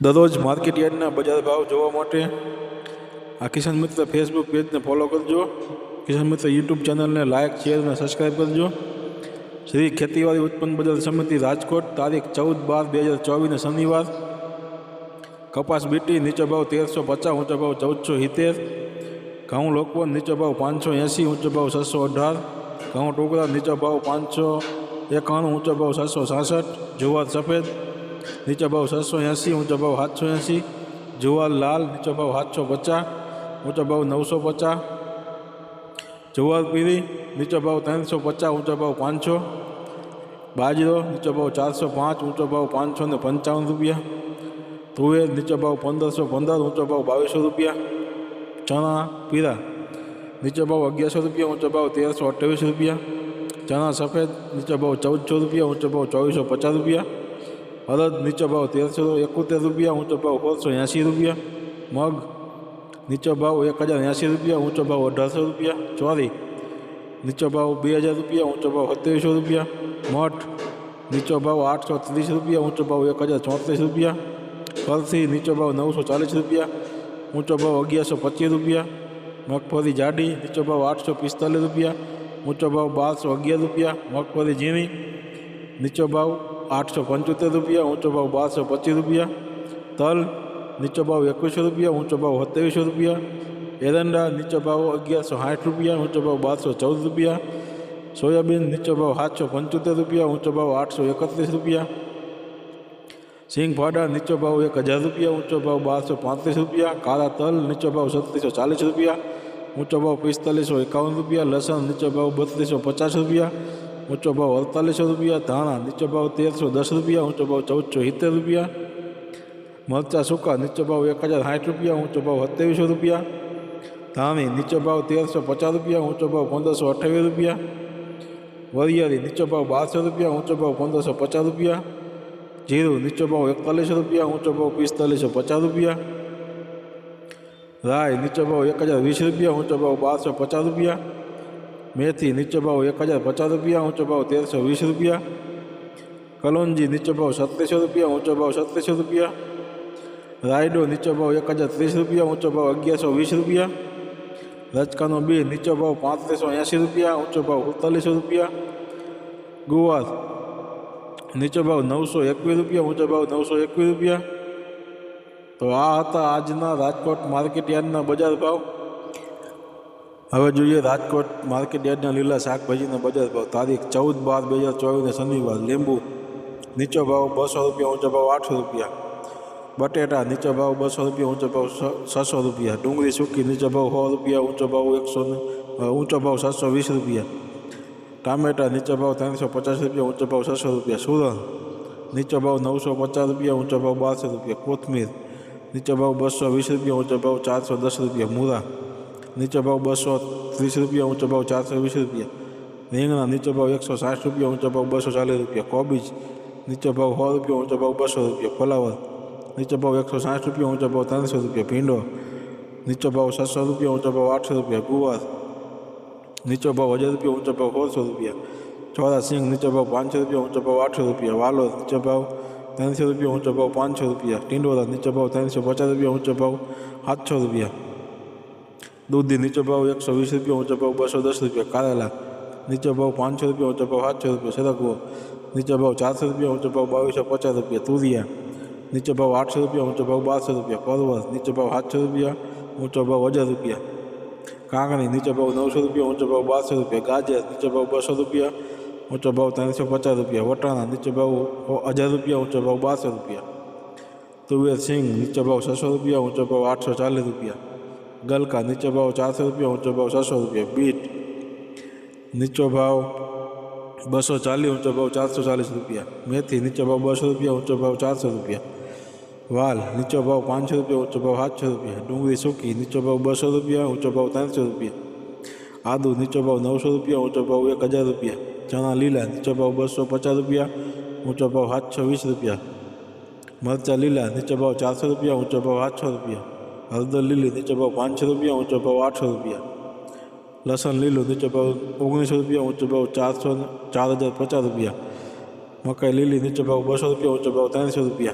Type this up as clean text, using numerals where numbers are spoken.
દરરોજ માર્કેટ યાર્ડના બજાર ભાવ જોવા માટે આ કિસાન મિત્ર ફેસબુક પેજને ફોલો કરજો. કિસાન મિત્ર યુટ્યુબ ચેનલને લાઇક, શેર અને સબસ્ક્રાઈબ કરજો. શ્રી ખેતીવાડી ઉત્પન્ન બજાર સમિતિ રાજકોટ, તારીખ 14/12/2024 શનિવાર. કપાસ બીટી નીચો ભાવ 1350, ઊંચો ભાવ 1470. ઘઉં લોકવન નીચો ભાવ 580, ઊંચો ભાવ 618. ઘઉં ટુકડા નીચો ભાવ 591, ઊંચો ભાવ 766. જુવાર સફેદ નીચો ભાવ 680, ઊંચો ભાવ 780. જુવાર લાલ નીચો ભાવ 750, ઊંચો ભાવ 950. જુવાર પીળી નીચો ભાવ 350, ઊંચો ભાવ 500. બાજરો નીચો ભાવ 405, ઊંચો ભાવ 555 રૂપિયા. તુવેર નીચો ભાવ 1515, ઊંચો ભાવ 2200 રૂપિયા. ચણા પીળા નીચો ભાવ 1100 રૂપિયા, ઊંચો ભાવ 1328 રૂપિયા. ચણા સફેદ નીચો ભાવ 1400 રૂપિયા, ઊંચો ભાવ 2450 રૂપિયા. અડદ નીચો ભાવ 1371 રૂપિયા, ઊંચો ભાવ 480 રૂપિયા. મગ નીચો ભાવ 1080 રૂપિયા, ઊંચો ભાવ 1800 રૂપિયા. ચોરી નીચો ભાવ 2000 રૂપિયા, ઊંચો ભાવ 2700 રૂપિયા. મઠ નીચો ભાવ 830 રૂપિયા, ઊંચો ભાવ 1034 રૂપિયા. ફરસી નીચો ભાવ 940 રૂપિયા, ઊંચો ભાવ 1125 રૂપિયા. મગફળી જાડી નીચો ભાવ 845 રૂપિયા, ઊંચો ભાવ 1211 રૂપિયા. મગફળી ઝીણી નીચો ભાવ 875 રૂપિયા, ઊંચો ભાવ 1225 રૂપિયા. તલ નીચો ભાવ 2100 રૂપિયા, ઊંચો ભાવ 2700 રૂપિયા. એરંડા નીચો ભાવ 1160 રૂપિયા, ઊંચો ભાવ 1214 રૂપિયા. સોયાબીન નીચો ભાવ 775 રૂપિયા, ઊંચો ભાવ 831 રૂપિયા. સિંગફાડા નીચો ભાવ 1000 રૂપિયા, ઊંચો ભાવ 1235 રૂપિયા. કાળા તલ નીચો ભાવ 3740 રૂપિયા, ઊંચો ભાવ 4551 રૂપિયા. લસણ નીચો ભાવ 3250 રૂપિયા, ઊંચો ભાવ 4800 રૂપિયા. ધાણા નીચો ભાવ 1310 રૂપિયા, ઊંચો ભાવ 1470 રૂપિયા. મરચાં સૂકા નીચો ભાવ 1060 રૂપિયા, ઊંચો ભાવ 2700 રૂપિયા. ધાણી નીચો ભાવ 1350 રૂપિયા, ઊંચો ભાવ 1528 રૂપિયા. વરિયાળી નીચો ભાવ 1200 રૂપિયા, ઊંચો ભાવ 1550 રૂપિયા. જીરું નીચો ભાવ 4100 રૂપિયા, ઊંચો ભાવ 4550 રૂપિયા. રાઈ નીચો ભાવ 1020 રૂપિયા, ઊંચો ભાવ 1250 રૂપિયા. મેથી નીચો ભાવ 1050 રૂપિયા, ઊંચો ભાવ 1320 રૂપિયા. કલોંજી નીચો ભાવ 3700 રૂપિયા, ઊંચો ભાવ 3700 રૂપિયા. રાયડો નીચો ભાવ 1030 રૂપિયા, ઊંચો ભાવ 1120 રૂપિયા. રચકાનો બી નીચો ભાવ 3580 રૂપિયા, ઊંચો ભાવ 4700 રૂપિયા. ગુવાર નીચો ભાવ 921 રૂપિયા, ઊંચો ભાવ 921 રૂપિયા. તો આ હતા આજના રાજકોટ માર્કેટ યાર્ડના બજાર ભાવ. હવે જોઈએ રાજકોટ માર્કેટ યાર્ડના લીલા શાકભાજીના બજાર ભાવ. તારીખ 14/12/2024 શનિવાર. લીંબુ નીચો ભાવ 200 રૂપિયા, ઊંચો ભાવ 800 રૂપિયા. બટેટા નીચો ભાવ 200 રૂપિયા, ઊંચો ભાવ 600 રૂપિયા. ડુંગળી સૂકી નીચો ભાવ 100 રૂપિયા, ઊંચો ભાવ 720 રૂપિયા. ટામેટા નીચો ભાવ 350 રૂપિયા, ઊંચો ભાવ 600 રૂપિયા. સુરણ નીચો ભાવ 950 રૂપિયા, ઊંચો ભાવ 1200 રૂપિયા. કોથમીર નીચો ભાવ 220 રૂપિયા, ઊંચો ભાવ 410 રૂપિયા. મૂળા નીચો ભાવ 230 રૂપિયા, ઊંચો ભાવ 420 રૂપિયા. રીંગણા નીચો ભાવ 160 રૂપિયા, ઊંચો ભાવ 240 રૂપિયા. કોબીજ નીચો ભાવ 100 રૂપિયા, ઊંચો ભાવ 200 રૂપિયા. ફ્લાવર નીચો ભાવ 160 રૂપિયા, ઊંચો ભાવ 300 રૂપિયા. ભીંડો નીચો ભાવ 600 રૂપિયા, ઊંચો ભાવ 800 રૂપિયા. ગુવાર નીચો ભાવ 1000 રૂપિયા, ઊંચો ભાવ 400 રૂપિયા. ચોરા સિંગ નીચો ભાવ 500 રૂપિયા, ઊંચો ભાવ 800 રૂપિયા. વાલોર નીચો ભાવ 300 રૂપિયા, ઊંચો ભાવ 500 રૂપિયા. ટિંડોરા નીચો ભાવ 350 રૂપિયા, ઊંચો ભાવ 700 રૂપિયા. દૂધી નીચો ભાવ 120 રૂપિયા, ઊંચો ભાવ 210 રૂપિયા. કારેલા નીચો ભાવ 500 રૂપિયા, ઊંચો ભાવ 700 રૂપિયા. સરગવો નીચો ભાવ 400 રૂપિયા, ઊંચો ભાવ 2250 રૂપિયા. તુરિયા નીચો ભાવ 800 રૂપિયા, ઊંચો ભાવ 1200 રૂપિયા. પરવર નીચો ભાવ 700 રૂપિયા, ઊંચો ભાવ 1000 રૂપિયા. કાંકણી નીચો ભાવ 900 રૂપિયા, ઊંચો ભાવ 1200 રૂપિયા. ગાજર નીચો ભાવ 200 રૂપિયા, ઊંચો ભાવ 350 રૂપિયા. વટાણા નીચો ભાવ 1000 રૂપિયા, ઊંચો ભાવ 1200 રૂપિયા. તુવેર સિંગ નીચો ભાવ 600 રૂપિયા, ઊંચો ભાવ 840 રૂપિયા. ગલકા નીચો ભાવ 400 રૂપિયા, ઊંચો ભાવ 600 રૂપિયા. બીટ નીચો ભાવ 240, ઊંચો ભાવ 440 રૂપિયા. મેથી નીચો ભાવ 200 રૂપિયા, ઊંચો ભાવ 400 રૂપિયા. વાલ નીચો ભાવ 500 રૂપિયા, ઊંચો ભાવ 700 રૂપિયા. ડુંગળી સૂકી નીચો ભાવ 200 રૂપિયા, ઊંચો ભાવ 300 રૂપિયા. આદુ નીચો ભાવ 900 રૂપિયા, ઊંચો ભાવ 1000 રૂપિયા. ચણા લીલા નીચો ભાવ 250 રૂપિયા, ઊંચો ભાવ 720 રૂપિયા. મરચાં લીલા નીચો ભાવ 400 રૂપિયા, ઊંચો ભાવ 800 રૂપિયા. હળદર લીલી નીચો ભાવ 500 રૂપિયા, ઊંચો ભાવ 800 રૂપિયા. લસણ લીલું નીચો ભાવ 1900 રૂપિયા, ઊંચો ભાવ 4050 રૂપિયા. મકાઈ લીલી નીચો ભાવ 200 રૂપિયા, ઊંચો ભાવ 300 રૂપિયા.